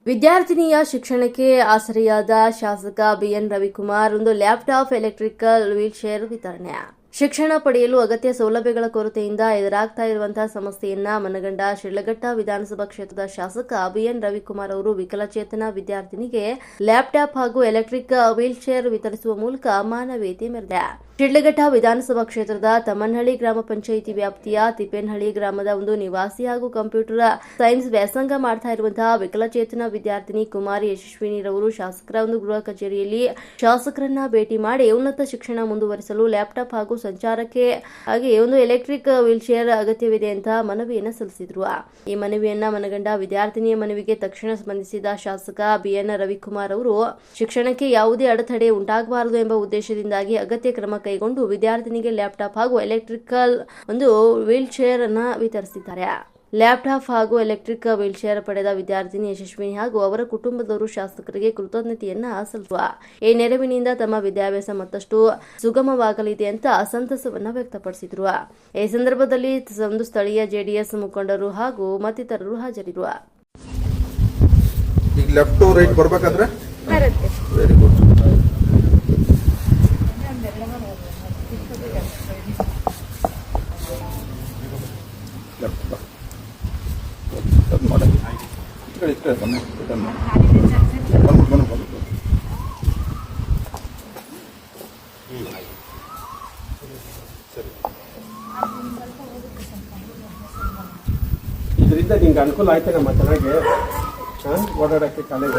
ವಿದ್ಯಾರ್ಥಿನಿಯ ಶಿಕ್ಷಣಕ್ಕೆ ಆಸರೆಯಾದ ಶಾಸಕ ಬಿಎನ್ ರವಿಕುಮಾರ್ ಒಂದು ಲ್ಯಾಪ್ಟಾಪ್ ಎಲೆಕ್ಟ್ರಿಕಲ್ ವೀಲ್ಚೇರ್ ವಿತರಣೆ. ಶಿಕ್ಷಣ ಪಡೆಯಲು ಅಗತ್ಯ ಸೌಲಭ್ಯಗಳ ಕೊರತೆಯಿಂದ ಎದುರಾಗ್ತಾ ಇರುವಂತಹ ಸಮಸ್ಯೆಯನ್ನ ಮನಗಂಡ ಶಿಡ್ಲಘಟ್ಟ ವಿಧಾನಸಭಾ ಕ್ಷೇತ್ರದ ಶಾಸಕ ಬಿಎನ್ ರವಿಕುಮಾರ್ ಅವರು ವಿಕಲಚೇತನ ವಿದ್ಯಾರ್ಥಿನಿಗೆ ಲ್ಯಾಪ್ಟಾಪ್ ಹಾಗೂ ಎಲೆಕ್ಟ್ರಿಕ್ ವೀಲ್ಚೇರ್ ವಿತರಿಸುವ ಮೂಲಕ ಮಾನವೀಯತೆ ಮೆರೆದ. ಶಿಡ್ಲಘಟ್ಟ ವಿಧಾನಸಭಾ ಕ್ಷೇತ್ರದ ತಮ್ಮನಹಳ್ಳಿ ಗ್ರಾಮ ಪಂಚಾಯಿತಿ ವ್ಯಾಪ್ತಿಯ ತಿಪ್ಪೇನಹಳ್ಳಿ ಗ್ರಾಮದ ಒಂದು ನಿವಾಸಿ ಹಾಗೂ ಕಂಪ್ಯೂಟರ್ ಸೈನ್ಸ್ ವ್ಯಾಸಂಗ ಮಾಡ್ತಾ ಇರುವಂತಹ ವಿಕಲಚೇತನ ವಿದ್ಯಾರ್ಥಿನಿ ಕುಮಾರಿ ಯಶಸ್ವಿನಿರವರು ಶಾಸಕರ ಒಂದು ಗೃಹ ಕಚೇರಿಯಲ್ಲಿ ಶಾಸಕರನ್ನ ಭೇಟಿ ಮಾಡಿ ಉನ್ನತ ಶಿಕ್ಷಣ ಮುಂದುವರಿಸಲು ಲ್ಯಾಪ್ಟಾಪ್ ಹಾಗೂ ಸಂಚಾರಕ್ಕೆ ಹಾಗೆ ಒಂದು ಎಲೆಕ್ಟ್ರಿಕ್ ವೀಲ್ಚೇರ್ ಅಗತ್ಯವಿದೆ ಅಂತ ಮನವಿಯನ್ನು ಸಲ್ಲಿಸಿದ್ರು. ಈ ಮನವಿಯನ್ನ ಮನಗಂಡ ವಿದ್ಯಾರ್ಥಿನಿಯ ಮನವಿಗೆ ತಕ್ಷಣ ಸ್ಪಂದಿಸಿದ ಶಾಸಕ ಬಿಎನ್ ರವಿಕುಮಾರ್ ಅವರು ಶಿಕ್ಷಣಕ್ಕೆ ಯಾವುದೇ ಅಡೆತಡೆ ಉಂಟಾಗಬಾರದು ಎಂಬ ಉದ್ದೇಶದಿಂದಾಗಿ ಅಗತ್ಯ ಕ್ರಮ ಕೈಗೊಂಡು ವಿದ್ಯಾರ್ಥಿನಿಗೆ ಲ್ಯಾಪ್ಟಾಪ್ ಹಾಗೂ ಎಲೆಕ್ಟ್ರಿಕಲ್ ಒಂದು ವೀಲ್ಚೇರ್ ಅನ್ನ ವಿತರಿಸಿದ್ದಾರೆ. ಲ್ಯಾಪ್ಟಾಪ್ ಹಾಗೂ ಎಲೆಕ್ಟ್ರಿಕ್ ವೀಲ್ಚೇರ್ ಪಡೆದ ವಿದ್ಯಾರ್ಥಿನಿ ಯಶಸ್ವಿನಿ ಹಾಗೂ ಅವರ ಕುಟುಂಬದವರು ಶಾಸಕರಿಗೆ ಕೃತಜ್ಞತೆಯನ್ನ ಸಲ್ಲಿಸುವ ಈ ನೆರವಿನಿಂದ ತಮ್ಮ ವಿದ್ಯಾಭ್ಯಾಸ ಮತ್ತಷ್ಟು ಸುಗಮವಾಗಲಿದೆ ಅಂತ ಸಂತಸವನ್ನ ವ್ಯಕ್ತಪಡಿಸಿದ್ರು. ಈ ಸಂದರ್ಭದಲ್ಲಿ ಒಂದು ಸ್ಥಳೀಯ ಜೆಡಿಎಸ್ ಮುಖಂಡರು ಹಾಗೂ ಮತ್ತಿತರರು ಹಾಜರಿರುವ. ಇದರಿಂದ ನಿಂಗೆ ಅನುಕೂಲ ಆಯ್ತೇನಮ್ಮ ಚೆನ್ನಾಗಿ ಓಡಾಡಕ್ಕೆ ಕಾಲೇಜ್